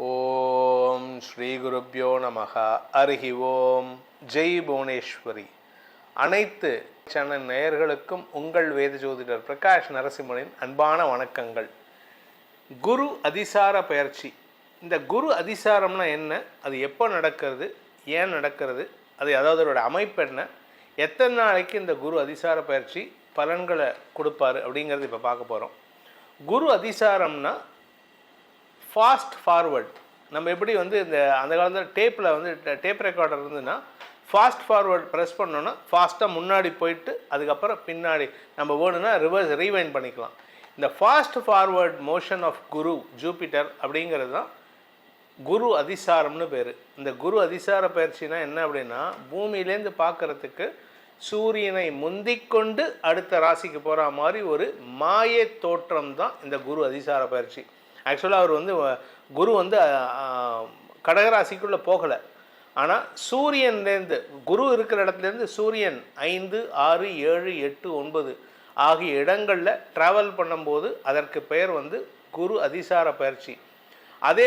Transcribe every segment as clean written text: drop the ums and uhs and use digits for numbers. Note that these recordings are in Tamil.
ஓம் ஸ்ரீ குருப்யோ நமஹ. அருகி ஓம். ஜெய் புவனேஸ்வரி. அனைத்து சேனல் நேயர்களுக்கும் உங்கள் வேத ஜோதிடர் பிரகாஷ் நரசிம்மனின் அன்பான வணக்கங்கள். குரு அதிசார பயிற்சி. இந்த குரு அதிசாரம்னா என்ன, அது எப்போ நடக்கிறது, ஏன் நடக்கிறது, அது அதாவது அதோட அமைப்பு என்ன, எத்தனை நாளைக்கு இந்த குரு அதிசார பயிற்சி பலன்களை கொடுப்பாரு அப்படிங்கிறது இப்போ பார்க்க போகிறோம். குரு அதிசாரம்னா ஃபாஸ்ட் ஃபார்வர்ட். நம்ம எப்படி இந்த அந்த காலத்தில் டேப்பில் டேப் ரெக்கார்டர் இருந்துன்னா ஃபாஸ்ட் ஃபார்வர்ட் ப்ரெஸ் பண்ணோன்னா ஃபாஸ்ட்டாக முன்னாடி போயிட்டு அதுக்கப்புறம் பின்னாடி நம்ம வேணும்னா ரிவர்ஸ் ரீவைண்ட் பண்ணிக்கலாம். இந்த ஃபாஸ்ட் ஃபார்வர்ட் மோஷன் ஆஃப் குரு ஜூபிட்டர் அப்படிங்கிறது தான் குரு அதிசாரம்னு பேர். இந்த குரு அதிசார பயிற்சினா என்ன அப்படின்னா, பூமியிலேருந்து பார்க்குறதுக்கு சூரியனை முந்திக்கொண்டு அடுத்த ராசிக்கு போகிற மாதிரி ஒரு மாய தோற்றம் தான் இந்த குரு அதிசார பயிற்சி. ஆக்சுவலாக அவர் குரு கடகராசிக்குள்ளே போகலை. ஆனால் சூரியன்லேருந்து குரு இருக்கிற இடத்துலேருந்து சூரியன் 5, 6, 7, 8, 9 ஆகிய இடங்களில் ட்ராவல் பண்ணும்போது அதற்கு பெயர் குரு அதிசார பயிற்சி. அதே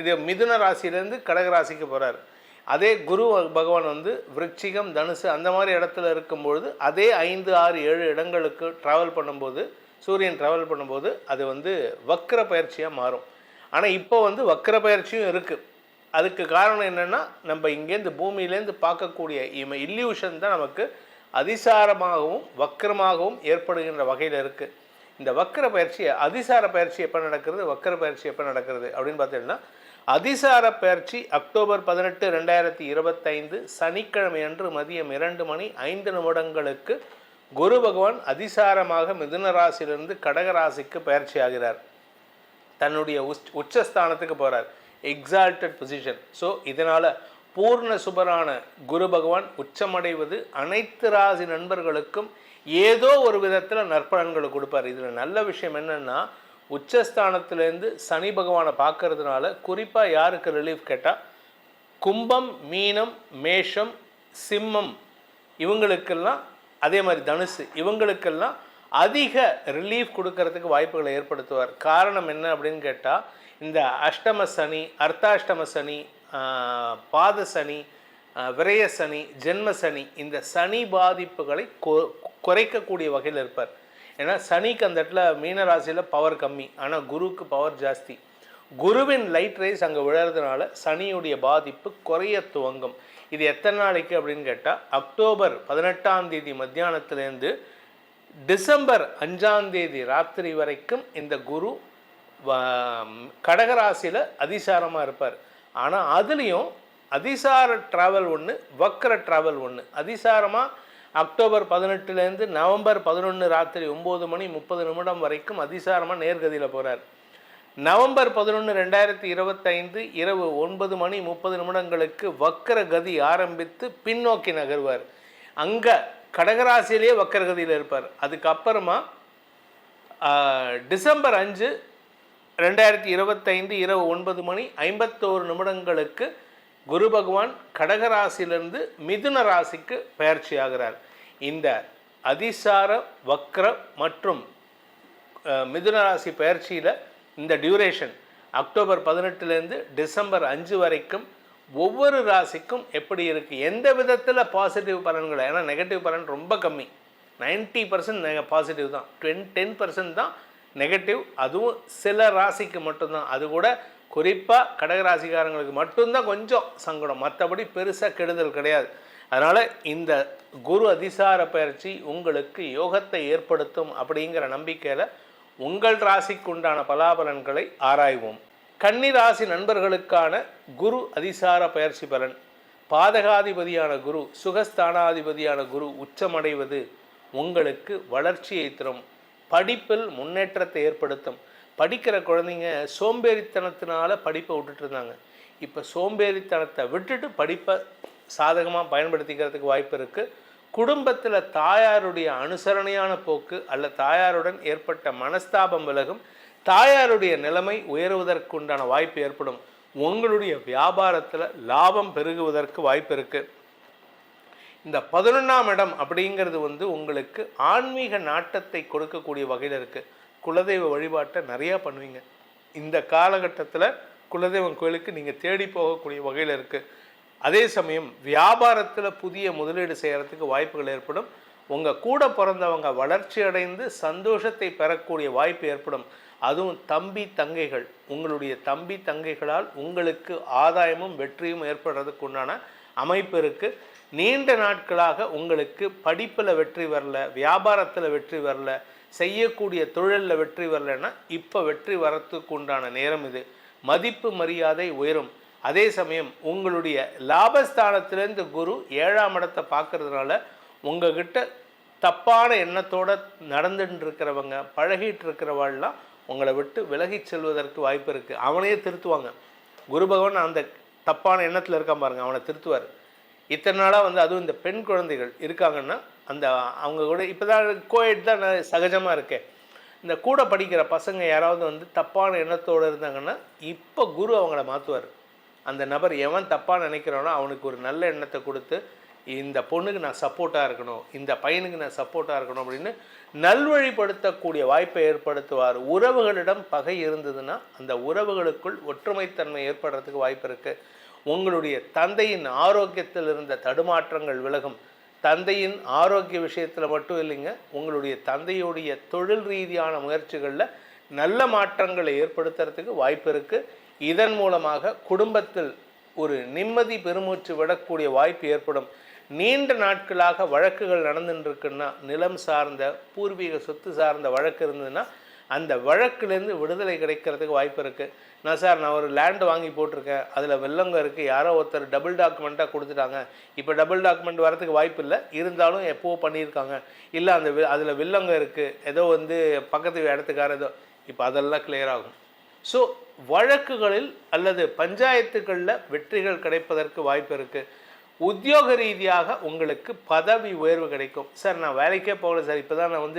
இது மிதுன ராசியிலேருந்து கடகராசிக்கு போகிறார். அதே குரு பகவான் விருச்சிகம், தனுசு அந்த மாதிரி இடத்துல இருக்கும்பொழுது அதே 5, 6, 7 இடங்களுக்கு ட்ராவல் பண்ணும்போது சூரியன் ட்ராவல் பண்ணும்போது அது வக்ர பயிற்சியாக மாறும். ஆனால் இப்போ வக்ர பயிற்சியும் இருக்குது. அதுக்கு காரணம் என்னென்னா, நம்ம இங்கேருந்து பூமியிலேருந்து பார்க்கக்கூடிய இல்யூஷன் தான் நமக்கு அதிசாரமாகவும் வக்ரமாகவும் ஏற்படுகின்ற வகையில் இருக்குது. இந்த வக்ர பயிற்சி அதிசார பயிற்சி எப்போ நடக்கிறது, வக்ர பயிற்சி எப்போ நடக்கிறது அப்படின்னு பார்த்தீங்கன்னா, அதிசார பயிற்சி அக்டோபர் 18, 2025 சனிக்கிழமை அன்று மதியம் 2:05 குரு பகவான் அதிசாரமாக மிதுன ராசியிலிருந்து கடகராசிக்கு பயிற்சி ஆகிறார். தன்னுடைய உச்சஸ்தானத்துக்கு போகிறார், எக்ஸால்டட் பொசிஷன். ஸோ இதனால் பூர்ண சுபரான குரு பகவான் உச்சமடைவது அனைத்து ராசி நண்பர்களுக்கும் ஏதோ ஒரு விதத்தில் நற்பலன்களை கொடுப்பார். இதில் நல்ல விஷயம் என்னென்னா, உச்சஸ்தானத்திலேருந்து சனி பகவானை பார்க்கறதுனால குறிப்பாக யாருக்கு ரிலீஃப் கேட்டால், கும்பம், மீனம், மேஷம், சிம்மம் இவங்களுக்கெல்லாம், அதே மாதிரி தனுசு இவங்களுக்கெல்லாம் அதிக ரிலீஃப் கொடுக்கறதுக்கு வாய்ப்புகளை ஏற்படுத்துவார். காரணம் என்ன அப்படின்னு கேட்டால், இந்த அஷ்டம சனி, அர்த்தாஷ்டம சனி, பாத சனி, விரய சனி, ஜென்ம சனி, இந்த சனி பாதிப்புகளை குறைக்கக்கூடிய வகையில் இருப்பார். ஏன்னா சனிக்கு அந்த இடத்துல மீனராசியில் பவர் கம்மி, ஆனால் குருவுக்கு பவர் ஜாஸ்தி. குருவின் லைட் ரேஸ் அங்கே விழுறதுனால சனியுடைய பாதிப்பு குறைய துவங்கும். இது எத்தனை நாளைக்கு அப்படின்னு கேட்டால், அக்டோபர் 18 மத்தியானத்துலேருந்து டிசம்பர் 5 ராத்திரி வரைக்கும் இந்த குரு கடகராசியில் அதிசாரமாக இருப்பார். ஆனால் அதுலேயும் அதிசார ட்ராவல் ஒன்று, வக்ர ட்ராவல் ஒன்று. அதிசாரமாக அக்டோபர் 18 நவம்பர் 11 ராத்திரி 9:30 வரைக்கும் அதிசாரமாக நேர்கதியில் போகிறார். நவம்பர் 11, 2025 இரவு 9:30 வக்கர கதி ஆரம்பித்து பின்னோக்கி நகர்வார். அங்கே கடகராசியிலேயே வக்கர கதியில் இருப்பார். அதுக்கப்புறமா டிசம்பர் 5, 2025 இரவு 9:51 குரு பகவான் கடகராசியிலிருந்து மிதுன ராசிக்கு பயிற்சி ஆகிறார். இந்த அதிசார, வக்ர மற்றும் மிதுன ராசி பயிற்சியில் இந்த டியூரேஷன் அக்டோபர் 18 டிசம்பர் 5 வரைக்கும் ஒவ்வொரு ராசிக்கும் எப்படி இருக்குது, எந்த விதத்தில் பாசிட்டிவ் பலன்களை, ஏன்னா நெகட்டிவ் பலன் ரொம்ப கம்மி, 90% பாசிட்டிவ் தான், 10% தான் நெகட்டிவ். அதுவும் சில ராசிக்கு மட்டும்தான். அது கூட குறிப்பாக கடகராசிக்காரங்களுக்கு மட்டும்தான் கொஞ்சம் சங்கடம், மற்றபடி பெருசாக கெடுதல் கிடையாது. அதனால் இந்த குரு அதிசார பயிற்சி உங்களுக்கு யோகத்தை ஏற்படுத்தும் அப்படிங்கிற நம்பிக்கையில் உங்கள் ராசிக்கு உண்டான பலாபலன்களை ஆராய்வோம். கன்னி ராசி நண்பர்களுக்கான குரு அதிசார பயிற்சி பலன். பாதகாதிபதியான குரு, சுகஸ்தானாதிபதியான குரு உச்சமடைவது உங்களுக்கு வளர்ச்சியை தரும், படிப்பில் முன்னேற்றத்தை ஏற்படுத்தும். படிக்கிற குழந்தைங்க சோம்பேறித்தனத்தினால படிப்பை விட்டுட்டு இருந்தாங்க. இப்போ சோம்பேறித்தனத்தை விட்டுட்டு படிப்பை சாதகமாக பயன்படுத்திக்கிறதுக்கு வாய்ப்பு இருக்குது. குடும்பத்தில் தாயாருடைய அனுசரணையான போக்கு அல்ல தாயாருடன் ஏற்பட்ட மனஸ்தாபம் விலகும். தாயாருடைய நிலைமை உயருவதற்குண்டான வாய்ப்பு ஏற்படும். உங்களுடைய வியாபாரத்தில் லாபம் பெருகுவதற்கு வாய்ப்பு இருக்குது. இந்த 11ஆம் இடம் அப்படிங்கிறது உங்களுக்கு ஆன்மீக நாட்டத்தை கொடுக்கக்கூடிய வகையில் இருக்குது. குலதெய்வ வழிபாட்டை நிறையா பண்ணுவீங்க. இந்த காலகட்டத்தில் குலதெய்வம் கோயிலுக்கு நீங்கள் தேடி போகக்கூடிய வகையில் இருக்குது. அதே சமயம் வியாபாரத்தில் புதிய முதலீடு செய்கிறதுக்கு வாய்ப்புகள் ஏற்படும். உங்கள் கூட பிறந்தவங்க வளர்ச்சி அடைந்து சந்தோஷத்தை பெறக்கூடிய வாய்ப்பு ஏற்படும். அதுவும் தம்பி தங்கைகள், உங்களுடைய தம்பி தங்கைகளால் உங்களுக்கு ஆதாயமும் வெற்றியும் ஏற்படுறதுக்கு உண்டான அமைப்பு இருக்குது. நீண்ட நாட்களாக உங்களுக்கு படிப்பில் வெற்றி வரல, வியாபாரத்தில் வெற்றி வரல, செய்யக்கூடிய தொழிலில் வெற்றி வரலைன்னா இப்போ வெற்றி வரத்துக்கு உண்டான நேரம் இது. மதிப்பு மரியாதை உயரும். அதே சமயம் உங்களுடைய லாபஸ்தானத்திலேருந்து குரு 7ஆம் இடத்தை பார்க்கறதுனால உங்ககிட்ட தப்பான எண்ணத்தோடு நடந்துட்டு இருக்கிறவங்க, பழகிட்டு இருக்கிறவாள்லாம் உங்களை விட்டு விலகி செல்வதற்கு வாய்ப்பு இருக்குது. அவனையே திருத்துவாங்க. குரு பகவான் அந்த தப்பான எண்ணத்தில் இருக்கான் பாருங்கள், அவனை திருத்துவார். இத்தனை நாளாக அதுவும் இந்த பெண் குழந்தைகள் இருக்காங்கன்னா அந்த அவங்க கூட இப்போ தான் கோயட் தான் சகஜமாக இருக்கேன். இந்த கூட படிக்கிற பசங்க யாராவது தப்பான எண்ணத்தோடு இருந்தாங்கன்னா இப்போ குரு அவங்கள மாற்றுவார். அந்த நபர் எவன் தப்பாக நினைக்கிறானோ அவனுக்கு ஒரு நல்ல எண்ணத்தை கொடுத்து இந்த பொண்ணுக்கு நான் சப்போர்ட்டாக இருக்கணும், இந்த பையனுக்கு நான் சப்போர்ட்டாக இருக்கணும் அப்படின்னு நல்வழிப்படுத்தக்கூடிய வாய்ப்பை ஏற்படுத்துவார். உறவுகளிடம் பகை இருந்ததுன்னா அந்த உறவுகளுக்குள் ஒற்றுமைத்தன்மை ஏற்படுறதுக்கு வாய்ப்பு இருக்குது. உங்களுடைய தந்தையின் ஆரோக்கியத்தில் இருந்த தடுமாற்றங்கள் விலகும். தந்தையின் ஆரோக்கிய விஷயத்தில் மட்டும் இல்லைங்க, உங்களுடைய தந்தையுடைய தொழில் ரீதியான முயற்சிகளில் நல்ல மாற்றங்களை ஏற்படுத்துறதுக்கு வாய்ப்பு இருக்குது. இதன் மூலமாக குடும்பத்தில் ஒரு நிம்மதி பெருமூச்சு விடக்கூடிய வாய்ப்பு ஏற்படும். நீண்ட நாட்களாக வழக்குகள் நடந்துட்டுருக்குன்னா, நிலம் சார்ந்த பூர்வீக சொத்து சார்ந்த வழக்கு இருந்ததுன்னா அந்த வழக்குலேருந்து விடுதலை கிடைக்கிறதுக்கு வாய்ப்பு இருக்குது. நான் ஒரு லேண்டு வாங்கி போட்டிருக்கேன், அதில் வெள்ளங்க இருக்குது, யாரோ ஒருத்தர் டபுள் டாக்குமெண்ட்டாக கொடுத்துட்டாங்க, இப்போ டபுள் டாக்குமெண்ட் வரதுக்கு வாய்ப்பு இல்லை, இருந்தாலும் எப்போவோ பண்ணியிருக்காங்க, இல்லை அதில் வில்லங்க இருக்குது, ஏதோ பக்கத்து இடத்துக்கார ஏதோ, இப்போ அதெல்லாம் கிளியர் ஆகும். ஸோ வழக்குகளில் அல்லது பஞ்சாயத்துகளில் வெற்றிகள் கிடைப்பதற்கு வாய்ப்பு இருக்குது. உத்தியோக ரீதியாக உங்களுக்கு பதவி உயர்வு கிடைக்கும். சார் நான் வேலைக்கே போகல சார், இப்போ தான் நான்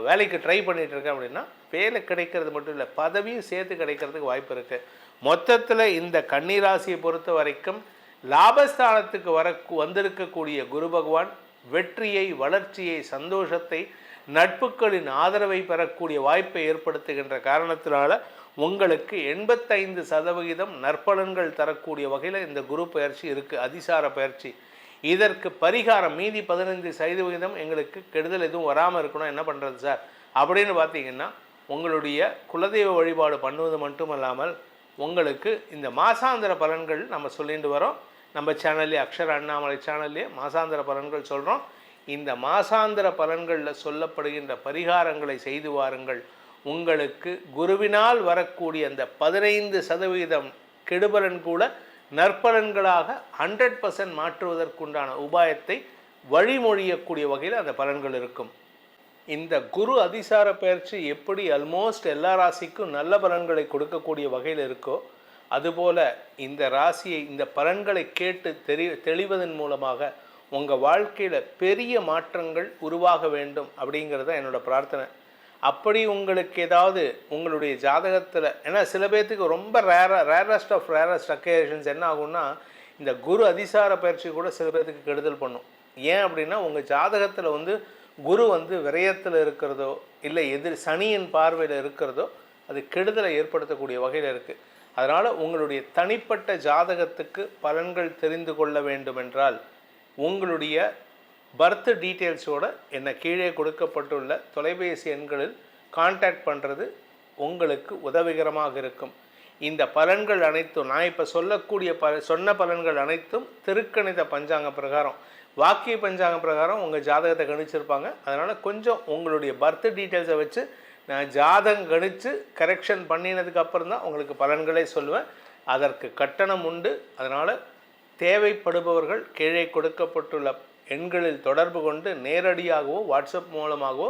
வேலைக்கு ட்ரை பண்ணிகிட்ருக்கேன் அப்படின்னா வேலை கிடைக்கிறது மட்டும் இல்லை, பதவியும் சேர்த்து கிடைக்கிறதுக்கு வாய்ப்பு இருக்குது. மொத்தத்தில் இந்த கன்னிராசியை பொறுத்த வரைக்கும் லாபஸ்தானத்துக்கு வந்திருக்கக்கூடிய குரு பகவான் வெற்றியை, வளர்ச்சியை, சந்தோஷத்தை, நட்புகளின் ஆதரவை பெறக்கூடிய வாய்ப்பை ஏற்படுத்துகின்ற காரணத்தினால உங்களுக்கு 85% நற்பலன்கள் தரக்கூடிய வகையில் இந்த குரு பயிற்சி இருக்குது, அதிசார பயிற்சி. இதற்கு பரிகாரம் மீதி 15% எங்களுக்கு கெடுதல் எதுவும் வராமல் இருக்கணும், என்ன பண்ணுறது சார் அப்படின்னு பார்த்தீங்கன்னா, உங்களுடைய குலதெய்வ வழிபாடு பண்ணுவது மட்டுமல்லாமல் உங்களுக்கு இந்த மாசாந்திர பலன்கள் நம்ம சொல்லிட்டு வரோம். நம்ம சேனல்லே அக்ஷர அண்ணாமலை சேனல்லே மாசாந்திர பலன்கள் சொல்கிறோம். இந்த மாசாந்திர பலன்களில் சொல்லப்படுகின்ற பரிகாரங்களை செய்து வாருங்கள். உங்களுக்கு குருவினால் வரக்கூடிய அந்த 15% கெடுபலன் கூட நற்பலன்களாக 100% மாற்றுவதற்குண்டான உபாயத்தை வழிமொழியக்கூடிய வகையில் அந்த பலன்கள் இருக்கும். இந்த குரு அதிசார பயிற்சி எப்படி ஆல்மோஸ்ட் எல்லா ராசிக்கும் நல்ல பலன்களை கொடுக்கக்கூடிய வகையில் இருக்கோ, அதுபோல் இந்த ராசியை இந்த பலன்களை கேட்டு தெளிவதன் மூலமாக உங்கள் வாழ்க்கையில் பெரிய மாற்றங்கள் உருவாக வேண்டும் அப்படிங்கிறது தான் என்னோடய பிரார்த்தனை. அப்படி உங்களுக்கு ஏதாவது உங்களுடைய ஜாதகத்தில், ஏன்னா சில பேர்த்துக்கு ரொம்ப ரேரஸ்ட் ஆஃப் ரேரஸ்ட் அக்கேஷன்ஸ் என்ன ஆகும்னா, இந்த குரு அதிசார பயிற்சி கூட சில பேர்த்துக்கு கெடுதல் பண்ணும். ஏன் அப்படின்னா உங்கள் ஜாதகத்தில் குரு விரயத்தில் இருக்கிறதோ இல்லை சனியின் பார்வையில் இருக்கிறதோ அது கெடுதலை ஏற்படுத்தக்கூடிய வகையில் இருக்குது. அதனால் உங்களுடைய தனிப்பட்ட ஜாதகத்துக்கு பலன்கள் தெரிந்து கொள்ள வேண்டுமென்றால் உங்களுடைய பர்த் டீட்டெயில்ஸோடு என்னை கீழே கொடுக்கப்பட்டுள்ள தொலைபேசி எண்களில் கான்டாக்ட் பண்ணுறது உங்களுக்கு உதவிகரமாக இருக்கும். இந்த பலன்கள் அனைத்தும் நான் இப்போ சொல்லக்கூடிய சொன்ன பலன்கள் அனைத்தும் திருக்கணித பஞ்சாங்க பிரகாரம், வாக்கிய பஞ்சாங்க பிரகாரம் உங்கள் ஜாதகத்தை கணிச்சிருப்பாங்க. அதனால் கொஞ்சம் உங்களுடைய பர்த் டீட்டெயில்ஸை வச்சு நான் ஜாதகம் கணித்து கரெக்ஷன் பண்ணினதுக்கப்புறம் தான் உங்களுக்கு பலன்களே சொல்லுவேன். அதற்கு கட்டணம் உண்டு. அதனால் தேவைப்படுபவர்கள் கீழே கொடுக்கப்பட்டுள்ள எண்களில் தொடர்பு கொண்டு நேரடியாகவோ வாட்ஸ்அப் மூலமாகவோ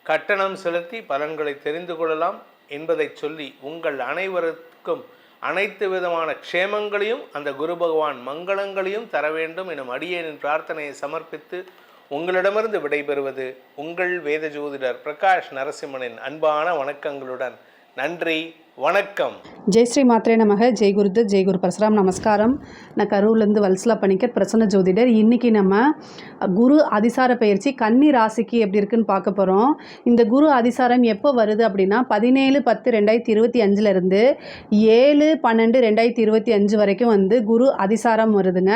கட்டணம் செலுத்தி பலன்களை தெரிந்து கொள்ளலாம் என்பதை சொல்லி உங்கள் அனைவருக்கும் அனைத்து விதமான க்ஷேமங்களையும் அந்த குரு பகவான் மங்களங்களையும் தர வேண்டும் எனும் அடியேனின் பிரார்த்தனையை சமர்ப்பித்து உங்களிடமிருந்து விடைபெறுவது உங்கள் வேத ஜோதிடர் பிரகாஷ் நரசிம்மனின் அன்பான வணக்கங்களுடன். நன்றி, வணக்கம். ஜெய் ஸ்ரீ மாத்ரே நமக. ஜெய் குருதத், ஜெய் குரு பரசுராம். நமஸ்காரம். நான் கரூர்லேருந்து வல்சலா பணிக்கர், பிரசன்ன ஜோதிடர். இன்றைக்கி நம்ம குரு அதிசார பயிற்சி கன்னி ராசிக்கு எப்படி இருக்குன்னு பார்க்க போகிறோம். இந்த குரு அதிசாரம் எப்போ வருது அப்படின்னா 17/10/2025 இருந்து 7/12/2025 வரைக்கும் வந்து குரு அதிசாரம் வருதுங்க.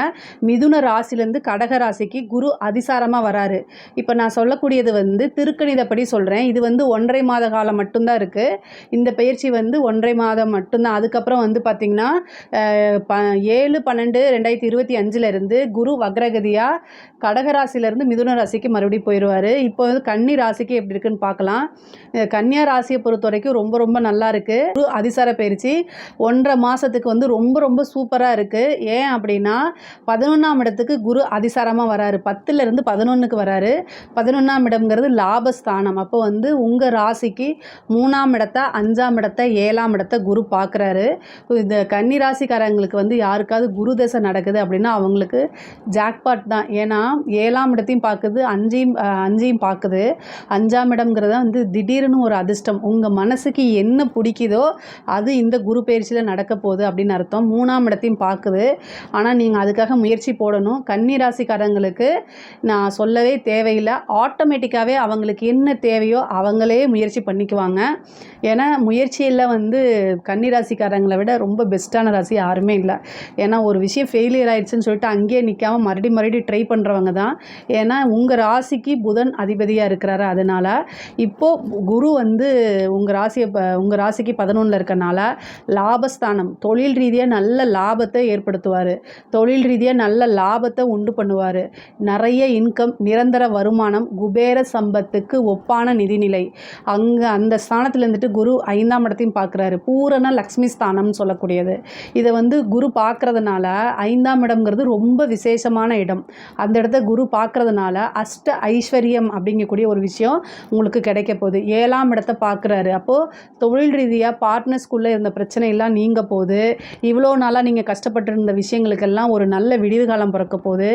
மிதுன ராசிலேருந்து கடக ராசிக்கு குரு அதிசாரமாக வராரு. இப்போ நான் சொல்லக்கூடியது வந்து திருக்கணிதப்படி சொல்கிறேன். இது வந்து 1.5 மாத காலம் மட்டும்தான் இருக்குது. இந்த பயிற்சி வந்து 1.5 மாதம் மட்டும்தான். அதுக்கப்புறம் வந்து பார்த்திங்கன்னா 7/12/2025 இருந்து குரு வக்ரகதியாக கடகராசிலேருந்து மிதுன ராசிக்கு மறுபடியும் போயிடுவார். இப்போ வந்து கன்னி ராசிக்கு எப்படி இருக்குன்னு பார்க்கலாம். கன்னியா ராசியை பொறுத்த வரைக்கும் ரொம்ப ரொம்ப நல்லா இருக்குது. குரு அதிசார பயிற்சி 1.5 மாதத்துக்கு வந்து ரொம்ப ரொம்ப சூப்பராக இருக்குது. ஏன் அப்படின்னா 11ஆம் இடத்துக்கு குரு அதிசாரமாக வராரு. 10லேருந்து 11க்கு வராரு. 11ஆம் இடம்ங்கிறது லாபஸ்தானம். அப்போ வந்து உங்கள் ராசிக்கு 3ஆம் இடத்தை, 5ஆம் இடத்தை, 7ஆம் இடத்தை குரு பார்க்குறாரு. இந்த கன்னி ராசிக்காரங்களுக்கு வந்து யாருக்காவது குரு தசை நடக்குது அப்படின்னா அவங்களுக்கு ஜாக்பாட் தான். ஏன்னா 7ஆம் இடத்தையும் பார்க்குது, 5ஐயும் பார்க்குது. 5ஆம் இடம்ங்கிறத வந்து திடீர்னு ஒரு அதிர்ஷ்டம். உங்கள் மனசுக்கு என்ன பிடிக்குதோ அது இந்த குரு பயிற்சியில் நடக்க போகுது அப்படின்னு அர்த்தம். 3ஆம் இடத்தையும் பார்க்குது. ஆனால் நீங்கள் அதுக்காக முயற்சி போடணும். கன்னி ராசிக்காரங்களுக்கு நான் சொல்லவே தேவையில்லை. ஆட்டோமேட்டிக்காகவே அவங்களுக்கு என்ன தேவையோ அவங்களே முயற்சி பண்ணிக்குவாங்க. ஏன்னா முயற்சியில் வந்து கன்னி ராசிக்காரங்களை விட ரொம்ப பெஸ்ட்டான ராசி யாருமே இல்லை. ஏன்னா ஒரு விஷயம் ஃபெயிலியர் ஆயிடுச்சுன்னு சொல்லிட்டு அங்கேயே நிற்காமல் மறுபடியும் ட்ரை பண்ணுறவங்க தான். ஏன்னா உங்கள் ராசிக்கு புதன் அதிபதியாக இருக்கிறாரு. அதனால் இப்போது குரு வந்து உங்கள் ராசிக்கு 11ல் இருக்கனால லாபஸ்தானம், தொழில் ரீதியாக நல்ல லாபத்தை ஏற்படுத்துவார். தொழில் ரீதியாக நல்ல லாபத்தை உண்டு பண்ணுவார். நிறைய இன்கம், நிரந்தர வருமானம், குபேர சம்பத்துக்கு ஒப்பான நிதிநிலை. அங்கே அந்த ஸ்தானத்தில் இருந்துட்டு குரு 5ஆம் இடத்தையும் பார்க்குறாரு. பூரண லக்ஷ்மி ஸ்தானம்னு சொல்லக்கூடியது. இதை வந்து குரு பார்க்குறதுனால 5ஆம் இடம்ங்கிறது ரொம்ப விசேஷமான இடம். அந்த இடத்த குரு பார்க்குறதுனால அஷ்ட ஐஸ்வர்யம் அப்படிங்கக்கூடிய ஒரு விஷயம் உங்களுக்கு கிடைக்க போகுது. 7ஆம் இடத்தை பார்க்குறாரு. அப்போது தொழில் ரீதியாக பார்ட்னர்ஸ்குள்ளே இருந்த பிரச்சனையெல்லாம் நீங்க போகுது. இவ்வளோ நாளாக நீங்கள் கஷ்டப்பட்டு இருந்த விஷயங்களுக்கெல்லாம் ஒரு நல்ல விடிவு காலம் பிறக்க போகுது.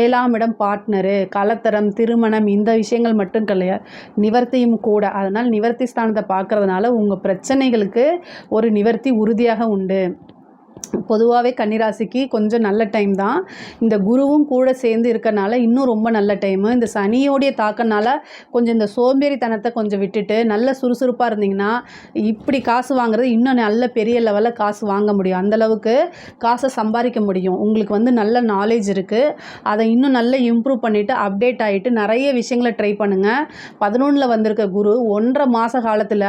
7ஆம் இடம் பார்ட்னரு, கலத்தரம், திருமணம், இந்த விஷயங்கள் மட்டும் கிடையாது, நிவர்த்தியும் கூட. அதனால் நிவர்த்தி ஸ்தானத்தை பார்க்குறதுனால உங்கள் பிரச்சனைகளுக்கு ஒரு நிவர்த்தி உறுதியாக உண்டு. பொதுவாகவே கன்னிராசிக்கு கொஞ்சம் நல்ல டைம் தான். இந்த குருவும் கூட சேர்ந்து இருக்கனால இன்னும் ரொம்ப நல்ல டைமு. இந்த சனியோடைய தாக்கனால கொஞ்சம் இந்த சோம்பேறித்தனத்தை கொஞ்சம் விட்டுட்டு நல்ல சுறுசுறுப்பாக இருந்தீங்கன்னா இப்படி காசு வாங்குறது இன்னும் நல்ல பெரிய லெவலில் காசு வாங்க முடியும். அந்தளவுக்கு காசை சம்பாதிக்க முடியும். உங்களுக்கு வந்து நல்ல நாலேஜ் இருக்குது. அதை இன்னும் நல்லா இம்ப்ரூவ் பண்ணிவிட்டு அப்டேட் ஆகிட்டு நிறைய விஷயங்களை ட்ரை பண்ணுங்கள். 11ல் வந்திருக்க குரு 1.5 மாத காலத்தில்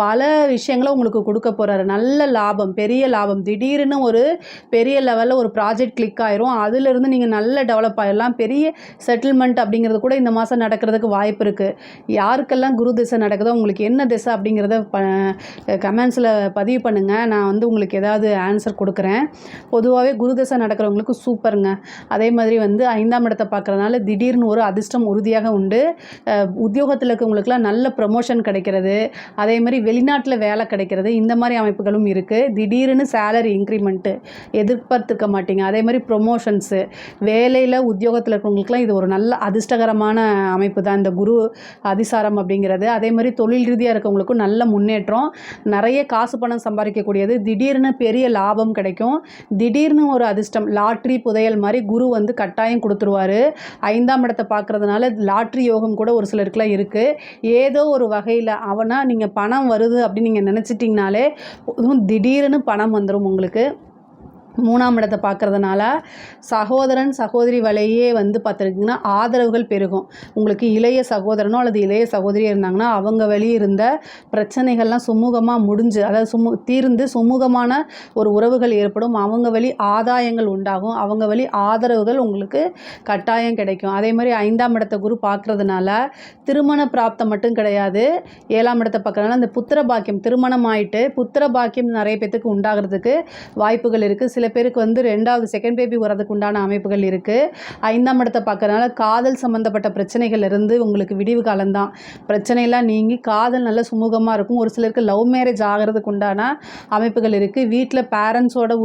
பல விஷயங்களை உங்களுக்கு கொடுக்க போகிறாரு. நல்ல லாபம், பெரிய லாபம். திடீர்னு ஒரு பெரிய லெவலில் ஒரு ப்ராஜெக்ட் கிளிக் ஆயிரும். அதிலிருந்து நீங்கள் நல்ல டெவலப் ஆகிடலாம். பெரிய செட்டில்மெண்ட் அப்படிங்கிறது கூட இந்த மாதம் நடக்கிறதுக்கு வாய்ப்பு இருக்குது. யாருக்கெல்லாம் குரு திசை நடக்குதோ, உங்களுக்கு என்ன திசை அப்படிங்கிறத கமெண்ட்ஸில் பதிவு பண்ணுங்கள். நான் வந்து உங்களுக்கு ஏதாவது ஆன்சர் கொடுக்குறேன். பொதுவாகவே குரு திசை நடக்கிறவங்களுக்கு சூப்பருங்க. அதே மாதிரி வந்து 5ஆம் இடத்தை பார்க்குறதுனால திடீர்னு ஒரு அதிர்ஷ்டம் உறுதியாக உண்டு. உத்தியோகத்தில் இருக்கவங்களுக்குலாம் நல்ல ப்ரமோஷன் கிடைக்கிறது. அதே மாதிரி வெளிநாட்டில் வேலை கிடைக்கிறது. இந்த மாதிரி அமைப்புகளும் இருக்குது. திடீர்னு சேலரி இன்க்ரிமெண்ட்டு எதிர்பார்த்துக்க மாட்டீங்க. அதே மாதிரி ப்ரொமோஷன்ஸு, வேலையில் உத்தியோகத்தில் இருக்கிறவங்களுக்குலாம் இது ஒரு நல்ல அதிர்ஷ்டகரமான அமைப்பு தான் இந்த குரு அதிசாரம் அப்படிங்கிறது. அதே மாதிரி தொழில் ரீதியாக இருக்கவங்களுக்கும் நல்ல முன்னேற்றம், நிறைய காசு பணம் சம்பாதிக்கக்கூடியது, திடீர்னு பெரிய லாபம் கிடைக்கும். திடீர்னு ஒரு அதிர்ஷ்டம், லாட்ரி புதையல் மாதிரி குரு வந்து கட்டாயம் கொடுத்துருவார். 5ஆம் இடத்தை பார்க்குறதுனால லாட்ரி யோகம் கூட ஒரு சிலருக்குலாம் இருக்குது. ஏதோ ஒரு வகையில் அவனா நீங்கள் பணம் வருது அப்படின்னு நீங்கள் நினச்சிட்டிங்கனாலே திடீர்னு பணம் வந்துடும் உங்களுக்கு. 3ஆம் இடத்தை பார்க்குறதுனால சகோதரன் சகோதரி வழியே வந்து பார்த்துருக்கிங்கன்னா ஆதரவுகள் பெருகும். உங்களுக்கு இளைய சகோதரனோ அல்லது இளைய சகோதரியாக இருந்தாங்கன்னா அவங்க வழியே இருந்த பிரச்சனைகள்லாம் சுமூகமாக முடிஞ்சு, அதாவது தீர்ந்து சுமூகமான ஒரு உறவுகள் ஏற்படும். அவங்க வழி ஆதாயங்கள் உண்டாகும். அவங்க வழி ஆதரவுகள் உங்களுக்கு கட்டாயம் கிடைக்கும். அதே மாதிரி 5ஆம் இடத்தை குரு பார்க்குறதுனால திருமண பிராப்தம் மட்டும் கிடையாது. 7ஆம் இடத்தை பார்க்குறதுனால அந்த புத்திர பாக்கியம், திருமணம் ஆகிட்டு புத்திர பாக்கியம் நிறைய பேத்துக்கு உண்டாகிறதுக்கு வாய்ப்புகள் இருக்குது. சில பேருக்கு வந்து 2வது செகண்ட் பேபி வரதுக்கு உண்டான அமைப்புகள் இருக்குது. 5ஆம் இடத்தை பார்க்கறனால காதல் சம்மந்தப்பட்ட பிரச்சனைகள் இருந்து உங்களுக்கு விடிவு காலம்தான். பிரச்சனையெல்லாம் நீங்கி காதல் நல்ல சுமூகமாக இருக்கும். ஒரு சிலருக்கு லவ் மேரேஜ் ஆகிறதுக்கு உண்டான அமைப்புகள் இருக்குது. வீட்டில் பேரண்ட்ஸோட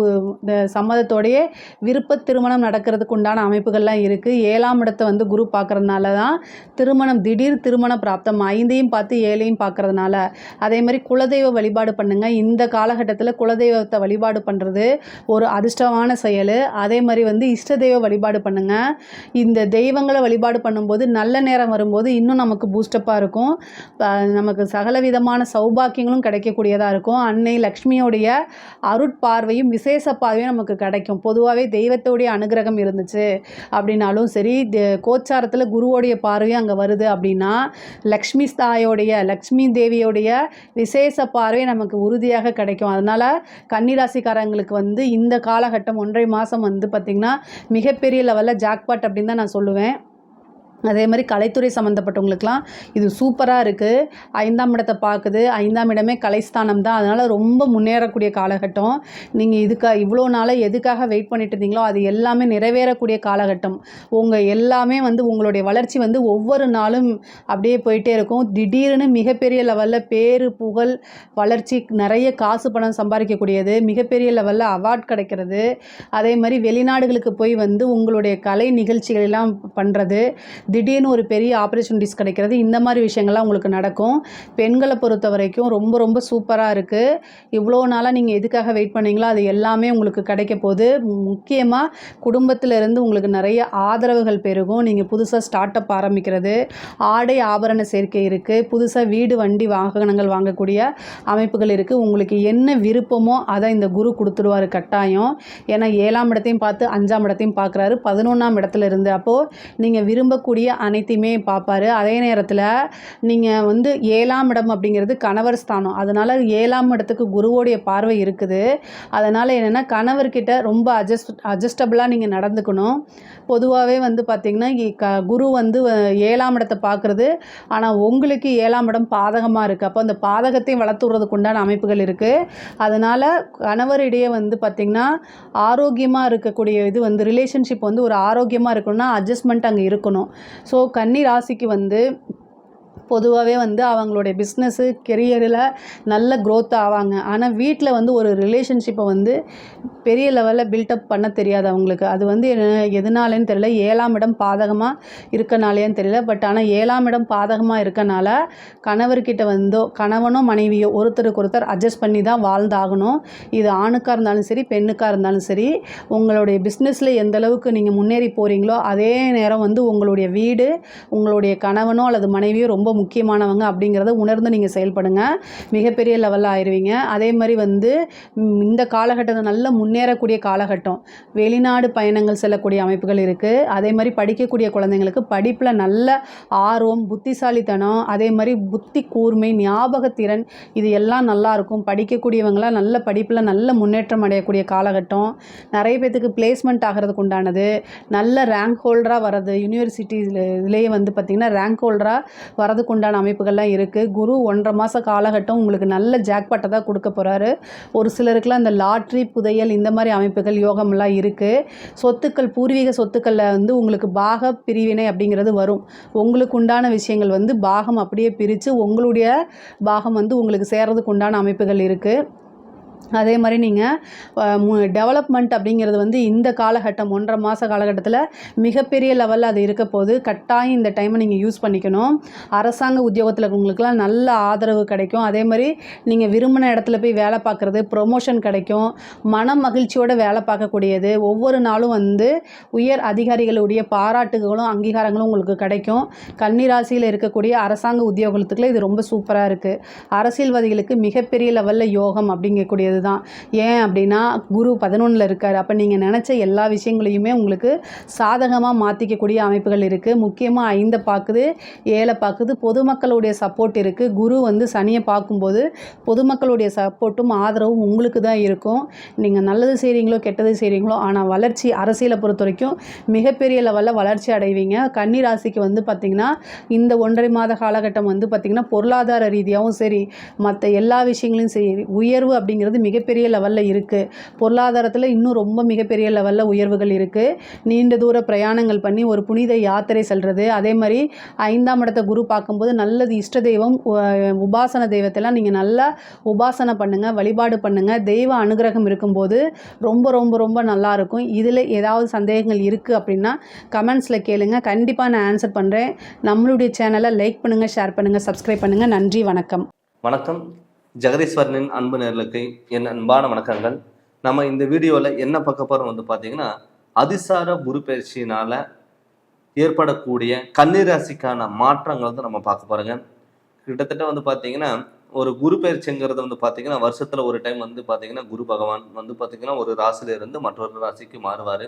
சம்மதத்தோடையே விருப்ப திருமணம் நடக்கிறதுக்கு உண்டான அமைப்புகள்லாம் இருக்குது. 7ஆம் இடத்தை வந்து குரு பார்க்கறதுனால தான் திருமணம், திடீர் திருமண பிராப்தம். 5ஐயும் பார்த்து 7ஐயும் பார்க்கறதுனால. அதே மாதிரி குலதெய்வ வழிபாடு பண்ணுங்கள். இந்த காலகட்டத்தில் குலதெய்வத்தை வழிபாடு பண்ணுறது ஒரு அதிர்ஷ்டமான செயல். அதே மாதிரி வந்து இஷ்ட தெய்வ வழிபாடு பண்ணுங்கள். இந்த தெய்வங்களை வழிபாடு பண்ணும்போது நல்ல நேரம் வரும்போது இன்னும் நமக்கு பூஸ்டப்பாக இருக்கும். நமக்கு சகல விதமான சௌபாக்கியங்களும் கிடைக்கக்கூடியதாக இருக்கும். அன்னை லக்ஷ்மியோடைய அருட்பார்வையும் விசேஷ பார்வையும் நமக்கு கிடைக்கும். பொதுவாகவே தெய்வத்தோடைய அனுகிரகம் இருந்துச்சு அப்படின்னாலும் சரி, கோச்சாரத்தில் குருவோடைய பார்வையும் அங்கே வருது அப்படின்னா லக்ஷ்மி தேவியோடைய விசேஷ பார்வை நமக்கு உறுதியாக கிடைக்கும். அதனால் கன்னிராசிக்காரங்களுக்கு வந்து இந்த காலகட்டம் 1.5 மாதம் வந்து பார்த்திங்கன்னா மிகப்பெரிய லெவலில் ஜாக்பாட் அப்படின்னு தான் நான் சொல்லுவேன். அதே மாதிரி கலைத்துறை சம்மந்தப்பட்டவங்களுக்கெலாம் இது சூப்பராக இருக்குது. 5ஆம் இடத்தை பார்க்குது. 5ஆம் இடமே கலைஸ்தானம் தான். அதனால் ரொம்ப முன்னேறக்கூடிய காலகட்டம். நீங்கள் இவ்வளோ நாளாக எதுக்காக வெயிட் பண்ணிட்டு இருந்தீங்களோ அது எல்லாமே நிறைவேறக்கூடிய காலகட்டம். எல்லாமே வந்து உங்களுடைய வளர்ச்சி வந்து ஒவ்வொரு நாளும் அப்படியே போயிட்டே இருக்கும். திடீர்னு மிகப்பெரிய லெவலில் பேர், புகழ், வளர்ச்சி, நிறைய காசு பணம் சம்பாதிக்கக்கூடியது, மிகப்பெரிய லெவலில் அவார்ட் கிடைக்கிறது, அதே மாதிரி வெளிநாடுகளுக்கு போய் வந்து உங்களுடைய கலை நிகழ்ச்சிகளெல்லாம் பண்ணுறது, திடீர்னு ஒரு பெரிய ஆப்பர்ச்சுனிட்டிஸ் கிடைக்கிறது, இந்த மாதிரி விஷயங்கள்லாம் உங்களுக்கு நடக்கும். பெண்களை பொறுத்த வரைக்கும் ரொம்ப ரொம்ப சூப்பராக இருக்குது. இவ்வளோ நாளாக நீங்கள் எதுக்காக வெயிட் பண்ணீங்களோ அது எல்லாமே உங்களுக்கு கிடைக்க போகுது. முக்கியமாக குடும்பத்திலேருந்து உங்களுக்கு நிறைய ஆதரவுகள் பெருகும். நீங்கள் புதுசாக ஸ்டார்ட் அப் ஆரம்பிக்கிறது, ஆடை ஆபரண சேர்க்கை இருக்குது, புதுசாக வீடு, வண்டி, வாகனங்கள் வாங்கக்கூடிய அமைப்புகள் இருக்குது. உங்களுக்கு என்ன விருப்பமோ அதை இந்த குரு கொடுத்துருவார் கட்டாயம். ஏன்னா 7ஆம் இடத்தையும் பார்த்து 5ஆம் இடத்தையும் பார்க்குறாரு 11ஆம் இடத்துல இருந்து. அப்போது நீங்கள் விரும்பக்கூடிய அனைத்தையுமே பார்ப்பாரு. அதே நேரத்தில் நீங்கள் வந்து 7ஆம் இடம் அப்படிங்கிறது கணவர் ஸ்தானம். அதனால் 7ஆம் இடத்துக்கு குருவோடைய பார்வை இருக்குது. அதனால் என்னென்னா கணவர்கிட்ட ரொம்ப அட்ஜஸ்டபிளாக நீங்கள் நடந்துக்கணும். பொதுவாகவே வந்து பார்த்திங்கன்னா குரு வந்து 7ஆம் இடத்தை பார்க்குறது. ஆனால் உங்களுக்கு 7ஆம் இடம் பாதகமாக இருக்குது. அப்போ அந்த பாதகத்தையும் வளர்த்துறதுக்கு உண்டான அமைப்புகள் இருக்குது. அதனால் கணவரிடையே வந்து பார்த்திங்கன்னா ஆரோக்கியமாக இருக்கக்கூடிய இது வந்து ரிலேஷன்ஷிப் வந்து ஒரு ஆரோக்கியமாக இருக்கணும்னா அட்ஜஸ்ட்மெண்ட் அங்கே இருக்கணும். ஸோ கன்னி ராசிக்கு வந்து பொதுவாகவே வந்து அவங்களுடைய பிஸ்னஸ்ஸு, கெரியரில் நல்ல க்ரோத் ஆவாங்க. ஆனால் வீட்டில் வந்து ஒரு ரிலேஷன்ஷிப்பை வந்து பெரிய லெவலில் பில்டப் பண்ண தெரியாது அவங்களுக்கு. அது வந்து எதனாலேன்னு தெரியல. 7ஆம் இடம் பாதகமாக இருக்கனாலேன்னு தெரியல. பட் ஆனால் 7ஆம் இடம் பாதகமாக இருக்கனால கணவர்கிட்ட வந்தோ கணவனோ மனைவியோ ஒருத்தருக்கு ஒருத்தர் அட்ஜஸ்ட் பண்ணி தான் வாழ்ந்தாகணும். இது ஆணுக்காக இருந்தாலும் சரி, பெண்ணுக்காக இருந்தாலும் சரி. உங்களுடைய பிஸ்னஸில் எந்த அளவுக்கு நீங்கள் முன்னேறி போகிறீங்களோ அதே நேரம் வந்து உங்களுடைய வீடு, உங்களுடைய கணவனோ அல்லது மனைவியோ ரொம்ப முக்கியமானவங்க அப்படிங்கிறத உணர்ந்து நீங்கள் செயல்படுங்க. மிகப்பெரிய லெவலில் ஆயிடுவீங்க. அதே மாதிரி வந்து இந்த காலகட்டத்தில் நல்ல முன்னேறக்கூடிய காலகட்டம். வெளிநாடு பயணங்கள் செல்லக்கூடிய அமைப்புகள் இருக்குது. அதே மாதிரி படிக்கக்கூடிய குழந்தைங்களுக்கு படிப்பில் நல்ல ஆர்வம், புத்திசாலித்தனம், அதே மாதிரி புத்தி கூர்மை, ஞாபகத்திறன், இது எல்லாம் நல்லாயிருக்கும். படிக்கக்கூடியவங்களாம் நல்ல படிப்பில் நல்ல முன்னேற்றம் அடையக்கூடிய காலகட்டம். நிறைய பேர்த்துக்கு பிளேஸ்மெண்ட் ஆகிறதுக்கு உண்டானது, நல்ல ரேங்க் ஹோல்டராக வர்றது, யூனிவர்சிட்டிஸ்லேயே வந்து பார்த்திங்கன்னா ரேங்க் ஹோல்டராக வரதுக்கு உண்டான அமைப்புகள்லாம் இருக்குது. குரு 1.5 மாத காலகட்டம் உங்களுக்கு நல்ல ஜாக்பாட்டை தான் கொடுக்க போகிறாரு. ஒரு சிலருக்குலாம் இந்த லாட்ரி, புதையல், இந்த மாதிரி அமைப்புகள் யோகம்லாம் இருக்குது. சொத்துக்கள், பூர்வீக சொத்துக்களில் வந்து உங்களுக்கு பாக பிரிவினை அப்படிங்கிறது வரும். உங்களுக்கு உண்டான விஷயங்கள் வந்து பாகம் அப்படியே பிரித்து உங்களுடைய பாகம் வந்து உங்களுக்கு சேர்றதுக்கு உண்டான அமைப்புகள் இருக்குது. அதே மாதிரி நீங்கள் டெவலப்மெண்ட் அப்படிங்கிறது வந்து இந்த காலகட்டம் 1.5 மாத காலகட்டத்தில் மிகப்பெரிய லெவலில் அது இருக்க போது. கட்டாயம் இந்த டைமை நீங்கள் யூஸ் பண்ணிக்கணும். அரசாங்க உத்தியோகத்தில் இருக்கவங்களுக்குலாம் நல்ல ஆதரவு கிடைக்கும். அதே மாதிரி நீங்கள் விரும்பின இடத்துல போய் வேலை பார்க்குறது, ப்ரொமோஷன் கிடைக்கும். மன மகிழ்ச்சியோடு வேலை பார்க்கக்கூடியது. ஒவ்வொரு நாளும் வந்து உயர் அதிகாரிகளுடைய பாராட்டுகளும் அங்கீகாரங்களும் உங்களுக்கு கிடைக்கும். கன்னிராசியில் இருக்கக்கூடிய அரசாங்க உத்தியோகத்துக்குள்ள இது ரொம்ப சூப்பராக இருக்குது. அரசியல்வாதிகளுக்கு மிகப்பெரிய லெவலில் யோகம் அப்படிங்கக்கூடியது தான். ஏன் அப்படின்னா குரு 11ல் இருக்கார். அப்போ நீங்கள் நினச்ச எல்லா விஷயங்களையுமே உங்களுக்கு சாதகமாக மாற்றிக்கக்கூடிய அமைப்புகள் இருக்குது. முக்கியமாக 5 பார்க்குது, 7 பார்க்குது. பொதுமக்களுடைய சப்போர்ட் இருக்குது. குரு வந்து சனியை பார்க்கும்போது பொதுமக்களுடைய சப்போர்ட்டும் ஆதரவும் உங்களுக்கு தான் இருக்கும். நீங்கள் நல்லது செய்கிறீங்களோ கெட்டது செய்கிறீங்களோ, ஆனால் வளர்ச்சி அரசியலை பொறுத்த வரைக்கும் மிகப்பெரிய லெவலில் வளர்ச்சி அடைவீங்க. கன்னி ராசிக்கு வந்து பார்த்திங்கன்னா இந்த 1.5 மாத காலகட்டம் வந்து பார்த்திங்கன்னா பொருளாதார ரீதியாகவும் சரி, மற்ற எல்லா விஷயங்களையும் சரி, உயர்வு அப்படிங்கிறது வந்து மிகப்பெரிய லெவலில் இருக்குது. பொருளாதாரத்தில் இன்னும் ரொம்ப மிகப்பெரிய லெவலில் உயர்வுகள் இருக்குது. நீண்ட தூர பிரயாணங்கள் பண்ணி ஒரு புனித யாத்திரை செல்வது, அதே மாதிரி 5ஆம் இடத்த குரு பார்க்கும்போது நல்லது இஷ்ட தெய்வம் உபாசன தெய்வத்தெல்லாம் நீங்கள் நல்லா உபாசனை பண்ணுங்கள், வழிபாடு பண்ணுங்கள். தெய்வ அனுகிரகம் இருக்கும்போது ரொம்ப ரொம்ப ரொம்ப நல்லாயிருக்கும். இதில் ஏதாவது சந்தேகங்கள் இருக்குது அப்படின்னா கமெண்ட்ஸில் கேளுங்க, கண்டிப்பாக நான் ஆன்சர் பண்ணுறேன். நம்மளுடைய சேனலை லைக் பண்ணுங்கள், ஷேர் பண்ணுங்கள், சப்ஸ்கிரைப் பண்ணுங்கள். நன்றி, வணக்கம். வணக்கம். ஜெகதீஸ்வரனின் அன்பு நேயர்களுக்கு என் அன்பான வணக்கங்கள். நம்ம இந்த வீடியோவில் என்ன பார்க்க போகிறோம் வந்து பார்த்தீங்கன்னா, அதிசார குரு பயிற்சியினால் ஏற்படக்கூடிய கன்னிராசிக்கான மாற்றங்கள் வந்து நம்ம பார்க்க போகிறோங்க. கிட்டத்தட்ட வந்து பார்த்தீங்கன்னா, ஒரு குரு பயிற்சிங்கிறது வந்து பார்த்தீங்கன்னா வருஷத்தில் ஒரு டைம் வந்து பார்த்தீங்கன்னா குரு பகவான் வந்து பார்த்தீங்கன்னா ஒரு ராசியிலிருந்து மற்றொரு ராசிக்கு மாறுவார்.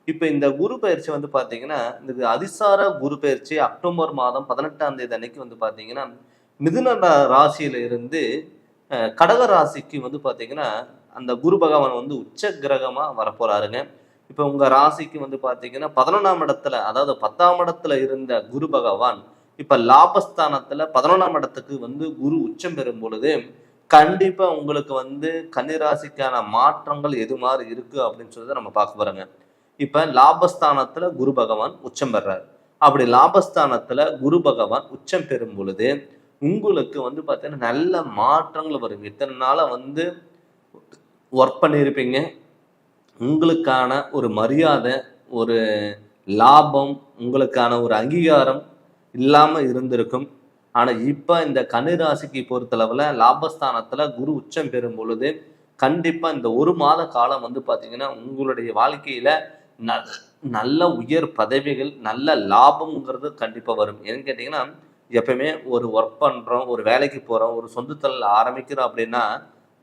இப்போ இந்த குரு பயிற்சி வந்து பார்த்தீங்கன்னா, இந்த அதிசார குரு பயிற்சி அக்டோபர் மாதம் 18ஆம் தேதி அன்னைக்கு வந்து பார்த்தீங்கன்னா மிதுன ராசியில இருந்து கடக ராசிக்கு வந்து பார்த்தீங்கன்னா அந்த குரு பகவான் வந்து உச்ச கிரகமாக வரப்போறாருங்க. இப்போ உங்கள் ராசிக்கு வந்து பார்த்தீங்கன்னா 11ஆம் இடத்துல, அதாவது 10ஆம் இடத்துல இருந்த குரு பகவான் இப்போ லாபஸ்தானத்தில் 11ஆம் இடத்துக்கு வந்து குரு உச்சம் பெறும் பொழுது கண்டிப்பாக உங்களுக்கு வந்து கன்னிராசிக்கான மாற்றங்கள் எது மாதிரி இருக்குது அப்படின்னு சொல்லி நம்ம பார்க்க போகிறோங்க. இப்போ லாபஸ்தானத்தில் குரு பகவான் உச்சம் பெறார். அப்படி லாபஸ்தானத்தில் குரு பகவான் உச்சம் பெறும் பொழுது உங்களுக்கு வந்து பார்த்தீங்கன்னா நல்ல மாற்றங்கள் வரும். இத்தனை நாளாக வந்து ஒர்க் பண்ணியிருப்பீங்க, உங்களுக்கான ஒரு மரியாதை, ஒரு லாபம், உங்களுக்கான ஒரு அங்கீகாரம் இல்லாமல் இருந்திருக்கும். ஆனால் இப்போ இந்த கன்னிராசிக்கு பொறுத்தளவில் லாபஸ்தானத்தில் குரு உச்சம் பெறும் பொழுது கண்டிப்பாக இந்த ஒரு மாத காலம் வந்து பார்த்தீங்கன்னா உங்களுடைய வாழ்க்கையில் நல்ல உயர் பதவிகள், நல்ல லாபம்ங்கிறது கண்டிப்பாக வரும். ஏன்னு கேட்டிங்கன்னா, எப்பவுமே ஒரு ஒர்க் பண்ணுறோம், ஒரு வேலைக்கு போகிறோம், ஒரு சொந்த தொழில் ஆரம்பிக்கிறோம் அப்படின்னா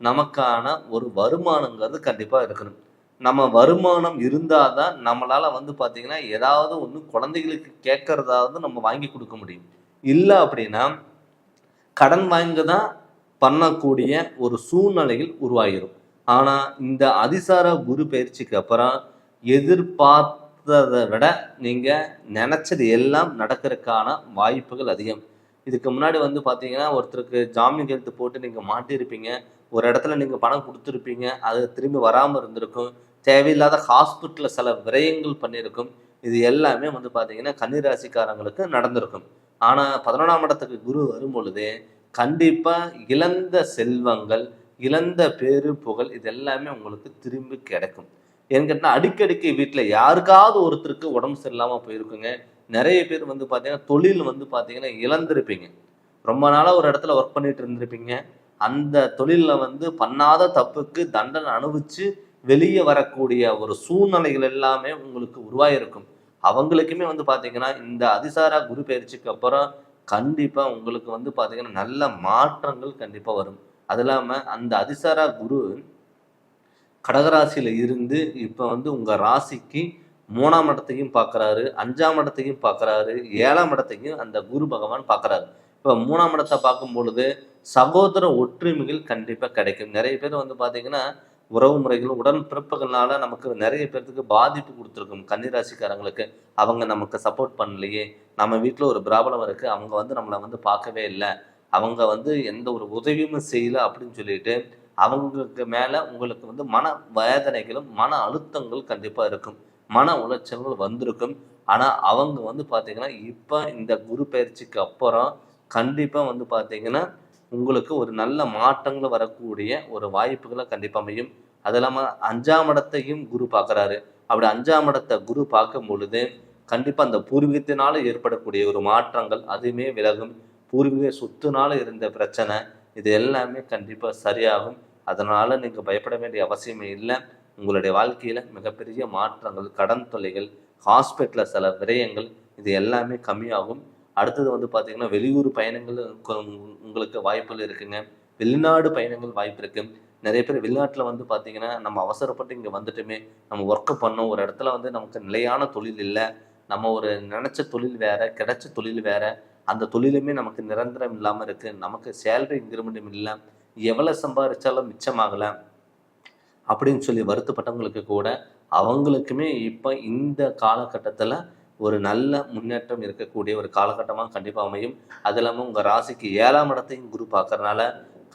நமக்கான ஒரு வருமானங்கிறது கண்டிப்பாக இருக்கணும். நம்ம வருமானம் இருந்தால் தான் நம்மளால் வந்து பார்த்திங்கன்னா ஏதாவது ஒன்று குழந்தைகளுக்கு கேட்குறதாவது நம்ம வாங்கி கொடுக்க முடியும். இல்லை அப்படின்னா கடன் வாங்கி தான் பண்ணக்கூடிய ஒரு சூழ்நிலைகள் உருவாகிடும். ஆனால் இந்த அதிசார குரு பயிற்சிக்கு அப்புறம் எதிர்பார்த்ததை விட நீங்கள் நினச்சது எல்லாம் நடக்கிறதுக்கான வாய்ப்புகள் அதிகம். இதுக்கு முன்னாடி வந்து பார்த்தீங்கன்னா ஒருத்தருக்கு ஜாமீன் கையெழுத்து போட்டு நீங்கள் மாட்டியிருப்பீங்க, ஒரு இடத்துல நீங்கள் பணம் கொடுத்துருப்பீங்க, அது திரும்பி வராமல் இருந்திருக்கும், தேவையில்லாத ஹாஸ்பிட்டலில் சில விரயங்கள் பண்ணியிருக்கும். இது எல்லாமே வந்து பார்த்தீங்கன்னா கன்னிராசிக்காரங்களுக்கு நடந்திருக்கும். ஆனால் 11ஆம் இடத்துக்கு குரு வரும் பொழுது கண்டிப்பாக இழந்த செல்வங்கள், இழந்த பேரு புகழ் இது எல்லாமே உங்களுக்கு திரும்பி கிடைக்கும். ஏன்னு கேட்டால் அடிக்கடிக்கு வீட்டில் யாருக்காவது ஒருத்தருக்கு உடம்பு சரியில்லாமல் போயிருக்குங்க. நிறைய பேர் வந்து பார்த்தீங்கன்னா தொழில் வந்து பார்த்தீங்கன்னா இழந்திருப்பீங்க. ரொம்ப நாளாக ஒரு இடத்துல ஒர்க் பண்ணிட்டு இருந்திருப்பீங்க. அந்த தொழிலில் வந்து பண்ணாத தப்புக்கு தண்டனை அனுபவிச்சு வெளியே வரக்கூடிய ஒரு சூழ்நிலைகள் எல்லாமே உங்களுக்கு உருவாயிருக்கும். அவங்களுக்குமே வந்து பார்த்தீங்கன்னா இந்த அதிசார குரு பயிற்சிக்கு அப்புறம் கண்டிப்பாக உங்களுக்கு வந்து பார்த்தீங்கன்னா நல்ல மாற்றங்கள் கண்டிப்பாக வரும். அது இல்லாமல் அந்த அதிசார குரு கடகராசியில் இருந்து இப்போ வந்து உங்கள் ராசிக்கு 3ஆம் இடத்தையும் பார்க்குறாரு, 5ஆம் இடத்தையும் பார்க்குறாரு, 7ஆம் இடத்தையும் அந்த குரு பகவான் பார்க்குறாரு. இப்போ 3ஆம் இடத்தை பார்க்கும் பொழுது சகோதர ஒற்றுமைகள் கண்டிப்பாக கிடைக்கும். நிறைய பேர் வந்து பார்த்தீங்கன்னா உறவு முறைகள், உடன் பிறப்புகள்னால நமக்கு நிறைய பேர்த்துக்கு பாதிப்பு கொடுத்துருக்கும். கன்னிராசிக்காரங்களுக்கு அவங்க நமக்கு சப்போர்ட் பண்ணலையே, நம்ம வீட்டில் ஒரு பிராபலம் இருக்குது, அவங்க வந்து நம்மளை வந்து பார்க்கவே இல்லை, அவங்க வந்து எந்த ஒரு உதவியும் செய்யலை அப்படின்னு சொல்லிட்டு அவங்களுக்கு மேலே உங்களுக்கு வந்து மன வேதனைகளும் மன அழுத்தங்கள் கண்டிப்பாக இருக்கும், மன உளைச்சல்கள் வந்திருக்கும். ஆனால் அவங்க வந்து பார்த்தீங்கன்னா இப்போ இந்த குரு பயிற்சிக்கு அப்புறம் கண்டிப்பாக வந்து பார்த்தீங்கன்னா உங்களுக்கு ஒரு நல்ல மாற்றங்கள் வரக்கூடிய ஒரு வாய்ப்புகளை கண்டிப்பாக அமையும். அது இல்லாமல் 5ஆம் இடத்தையும் குரு பார்க்குறாரு. அப்படி 5ஆம் இடத்தை குரு பார்க்கும் பொழுது கண்டிப்பாக அந்த பூர்வீகத்தினால ஏற்படக்கூடிய ஒரு மாற்றங்கள் அதுவுமே விலகும். பூர்வீக சொத்துனால இருந்த பிரச்சனை இது எல்லாமே கண்டிப்பாக சரியாகும். அதனால் நீங்கள் பயப்பட வேண்டிய அவசியமே இல்லை. உங்களுடைய வாழ்க்கையில் மிகப்பெரிய மாற்றங்கள், கடன் தொல்லைகள், ஹாஸ்பிட்டலில் சில விரயங்கள் இது எல்லாமே கம்மியாகும். அடுத்தது வந்து பார்த்திங்கன்னா வெளியூர் பயணங்கள் உங்களுக்கு வாய்ப்புகள் இருக்குங்க. வெளிநாடு பயணங்கள் வாய்ப்பு இருக்குது. நிறைய பேர் வெளிநாட்டில் வந்து பார்த்திங்கன்னா நம்ம அவசரப்பட்டு இங்கே வந்துட்டுமே, நம்ம ஒர்க்கு பண்ணோம், ஒரு இடத்துல வந்து நமக்கு நிலையான தொழில் இல்லை, நம்ம ஒரு நினச்ச தொழில் வேறு, கிடைச்ச தொழில் வேறு, அந்த தொழிலுமே நமக்கு நிரந்தரம் இல்லாமல் இருக்குது, நமக்கு சேலரி இன்க்ரிமெண்ட்டும் இல்லை, எவ்வளோ சம்பாதிச்சாலும் மிச்சமாகலை அப்படின்னு சொல்லி வருத்தப்பட்டவங்களுக்கு கூட அவங்களுக்குமே இப்போ இந்த காலகட்டத்தில் ஒரு நல்ல முன்னேற்றம் இருக்கக்கூடிய ஒரு காலகட்டமாக கண்டிப்பாக அமையும். அது இல்லாமல் உங்கள் ராசிக்கு 7ஆம் இடத்தையும் குரு பார்க்கறதுனால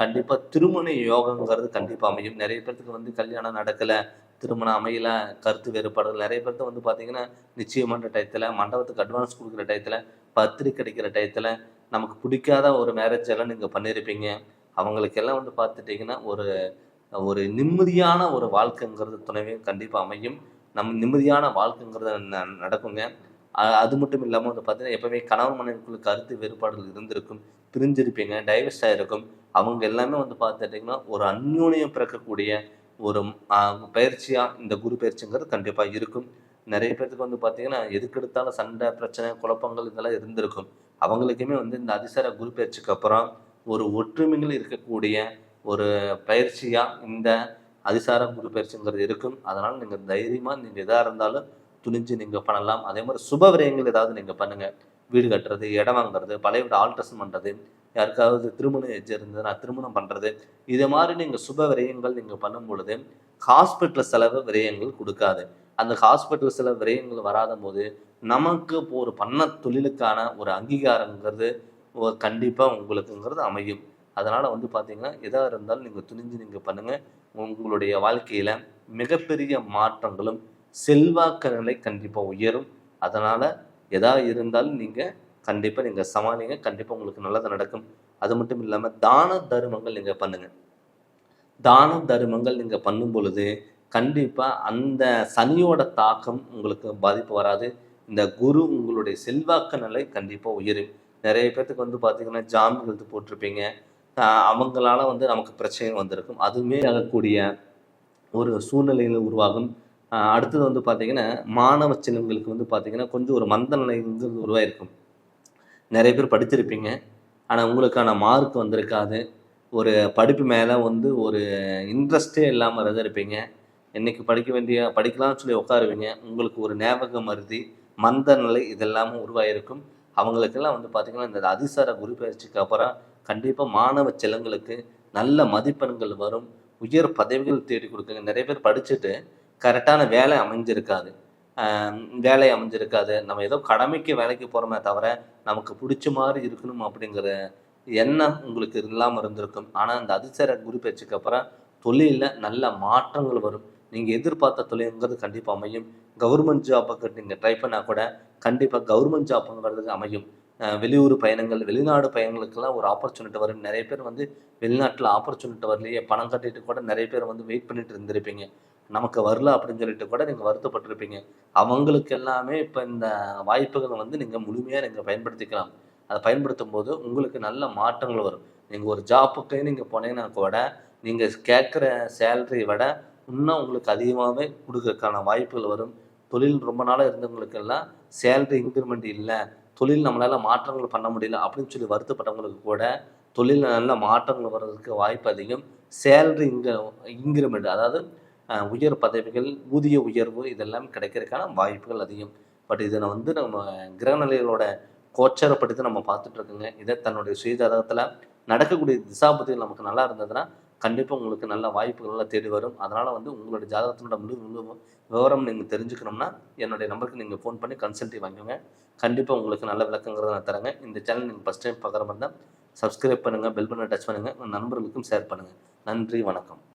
கண்டிப்பாக திருமண யோகங்கிறது கண்டிப்பாக அமையும். நிறைய பேர்த்துக்கு வந்து கல்யாணம் நடக்கலை, திருமணம் அமையல, கருத்து வேறுபாடுகள் நிறைய பேர்த்து வந்து பார்த்தீங்கன்னா நிச்சயமான டயத்தில், மண்டபத்துக்கு அட்வான்ஸ் கொடுக்குற டயத்தில், பத்திரிக்கை கிடைக்கிற டயத்தில் நமக்கு பிடிக்காத ஒரு மேரேஜ் எல்லாம் நீங்கள் பண்ணியிருப்பீங்க. அவங்களுக்கெல்லாம் வந்து பார்த்துட்டிங்கன்னா ஒரு ஒரு நிம்மதியான ஒரு வாழ்க்கைங்கிறது துணைவையும் கண்டிப்பாக அமையும். நம்ம நிம்மதியான வாழ்க்கைங்கிறது நடக்குங்க. அது மட்டும் இல்லாமல் வந்து பார்த்தீங்கன்னா எப்பவுமே கணவன் மனைவிக்குள்ள கருத்து வேறுபாடுகள் இருந்திருக்கும், பிரிஞ்சிருப்பீங்க, டைவர்ஸ் ஆகிருக்கும். அவங்க எல்லாமே வந்து பார்த்துட்டிங்கன்னா ஒரு அந்யோன்யம் பிறக்கக்கூடிய ஒரு பயிற்சியாக இந்த குரு பயிற்சிங்கிறது கண்டிப்பாக இருக்கும். நிறைய பேர்த்துக்கு வந்து பார்த்தீங்கன்னா எதுக்கு எடுத்தாலும் சண்டை, பிரச்சனை, குழப்பங்கள் இதெல்லாம் இருந்திருக்கும். அவங்களுக்குமே வந்து இந்த அதிசார குரு பயிற்சிக்கு அப்புறம் ஒரு ஒற்றுமைகள் இருக்கக்கூடிய ஒரு பயிற்சியாக இந்த அதிசார குரு பயிற்சிங்கிறது இருக்கும். அதனால் நீங்கள் தைரியமாக நீங்கள் எதாக இருந்தாலும் துணிஞ்சு நீங்கள் பண்ணலாம். அதே மாதிரி சுப விரயங்கள் ஏதாவது நீங்கள் பண்ணுங்கள். வீடு கட்டுறது, இடம் வாங்குறது, பழைய வீடு ஆல்ட்ரேஷன் பண்ணுறது, யாருக்காவது திருமணம் ஏஜ் இருந்ததுன்னா திருமணம் பண்ணுறது, இதை மாதிரி நீங்கள் சுப விரயங்கள் நீங்கள் பண்ணும் பொழுது ஹாஸ்பிட்டல் செலவு விரயங்கள் கொடுக்காது. அந்த ஹாஸ்பிட்டல் செலவு விரயங்கள் வராத போது நமக்கு ஒரு பண்ண தொழிலுக்கான ஒரு அங்கீகாரங்கிறது கண்டிப்பாக உங்களுக்குங்கிறது அமையும். அதனால் வந்து பார்த்தீங்கன்னா எதாக இருந்தாலும் நீங்கள் துணிஞ்சு நீங்கள் பண்ணுங்கள். உங்களுடைய வாழ்க்கையில் மிகப்பெரிய மாற்றங்களும் செல்வாக்கு நிலை கண்டிப்பாக உயரும். அதனால் எதா இருந்தாலும் நீங்கள் கண்டிப்பாக நீங்கள் சமாளிங்க. கண்டிப்பாக உங்களுக்கு நல்லது நடக்கும். அது மட்டும் இல்லாமல் தான தர்மங்கள் நீங்கள் பண்ணுங்கள். தான தர்மங்கள் நீங்கள் பண்ணும் பொழுது கண்டிப்பாக அந்த சனியோட தாக்கம் உங்களுக்கு பாதிப்பு வராது. இந்த குரு உங்களுடைய செல்வாக்கு நிலை கண்டிப்பாக உயரும். நிறைய பேர்த்துக்கு வந்து பார்த்திங்கன்னா ஜாமீன் எழுத்து போட்டிருப்பீங்க. அவங்களால வந்து நமக்கு பிரச்சனை வந்திருக்கும். அதுவுமே ஆகக்கூடிய ஒரு சூழ்நிலையில் உருவாகும். அடுத்தது வந்து பார்த்திங்கன்னா மாணவ செல்வங்களுக்கு வந்து பார்த்திங்கன்னா கொஞ்சம் ஒரு மந்த நிலைங்கிறது உருவாயிருக்கும். நிறைய பேர் படிச்சிருப்பீங்க, ஆனால் உங்களுக்கான மார்க் வந்திருக்காது. ஒரு படிப்பு மேலே வந்து ஒரு இன்ட்ரெஸ்டே இல்லாமல் இருந்திருப்பீங்க. இன்றைக்கி படிக்கலாம்னு சொல்லி உட்காருவீங்க. உங்களுக்கு ஒரு ஞாபகம் மருதி, மந்த நிலை இதெல்லாமும் உருவாயிருக்கும். அவங்களுக்கெல்லாம் வந்து பார்த்திங்கன்னா இந்த அதிசார குரு பயிற்சிக்கு அப்புறம் கண்டிப்பாக மாணவ செல்வங்களுக்கு நல்ல மதிப்பெண்கள் வரும். உயர் பதவிகள் தேடி கொடுக்குங்க. நிறைய பேர் படிச்சுட்டு கரெக்டான வேலை அமைஞ்சிருக்காது. நம்ம ஏதோ கடமைக்கு வேலைக்கு போகிறோமே தவிர நமக்கு பிடிச்ச மாதிரி இருக்கணும் அப்படிங்கிற எண்ணம் உங்களுக்கு இல்லாமல் இருந்திருக்கும். ஆனால் இந்த அதிசார குரு பயிற்சிக்கு அப்புறம் தொழிலில் நல்ல மாற்றங்கள் வரும். நீங்கள் எதிர்பார்த்த தொழிலுங்கிறது கண்டிப்பாக அமையும். கவர்மெண்ட் ஜாப்புக்கு நீங்கள் ட்ரை பண்ணால் கூட கண்டிப்பாக கவர்மெண்ட் ஜாப்புங்கிறதுக்கு அமையும். வெளியூர் பயணங்கள், வெளிநாடு பயணங்களுக்கெல்லாம் ஒரு ஆப்பர்ச்சுனிட்டி வரும். நிறைய பேர் வந்து வெளிநாட்டில் ஆப்பர்ச்சுனிட்டி வரலையே, பணம் கட்டிட்டு கூட நிறைய பேர் வந்து வெயிட் பண்ணிட்டு இருந்திருப்பீங்க. நமக்கு வரல அப்படின்னு சொல்லிட்டு கூட நீங்கள் வருத்தப்பட்டிருப்பீங்க. அவங்களுக்கு எல்லாமே இப்போ இந்த வாய்ப்புகளை வந்து நீங்கள் முழுமையாக நீங்கள் பயன்படுத்திக்கலாம். அதை பயன்படுத்தும் போது உங்களுக்கு நல்ல மாற்றங்கள் வரும். நீங்கள் ஒரு ஜாப்புக்கு நீங்கள் போனீங்கன்னா கூட நீங்கள் கேட்குற சேலரியை விட இன்னும் உங்களுக்கு அதிகமாகவே கொடுக்கறதுக்கான வாய்ப்புகள் வரும். தொழில் ரொம்ப நாளாக இருந்தவங்களுக்கெல்லாம் சேலரி இன்க்ரிமெண்ட் இல்லை, தொழில் நம்மளால் மாற்றங்கள் பண்ண முடியல அப்படின்னு சொல்லி வருத்தப்பட்டவங்களுக்கு கூட தொழில் நல்ல மாற்றங்கள் வர்றதுக்கு வாய்ப்பு அதிகம். சேலரி இன்க்ரிமெண்ட் அதாவது உயர் பதவிகள், ஊதிய உயர்வு இதெல்லாம் கிடைக்கிறதுக்கான வாய்ப்புகள் அதிகம். பட் இதை வந்து நம்ம கிரகநிலைகளோட கோச்சரப்படி தான் நம்ம பார்த்துட்ருக்கோங்க. இதை தன்னுடைய சுயஜாதகத்தில் நடக்கக்கூடிய திசாபதிகள் நமக்கு நல்லா இருந்ததுன்னா கண்டிப்பாக உங்களுக்கு நல்ல வாய்ப்புகள்லாம் தேடி வரும். அதனால் வந்து உங்களுடைய ஜாதகத்தினோட முழு விவரம் நீங்கள் தெரிஞ்சுக்கணும்னா என்னுடைய நம்பருக்கு நீங்கள் ஃபோன் பண்ணி கன்சல்ட்டி வாங்குங்க. கண்டிப்பாக உங்களுக்கு நல்ல விளக்கங்கிறத நான் தரேங்க. இந்த சேனல் நீங்கள் ஃபஸ்ட் டைம் பார்க்குற மாதிரி தான் சப்ஸ்கிரைப் பண்ணுங்கள், பெல் பட்டனை டச் பண்ணுங்கள், உங்கள் நண்பர்களுக்கும் ஷேர் பண்ணுங்கள். நன்றி, வணக்கம்.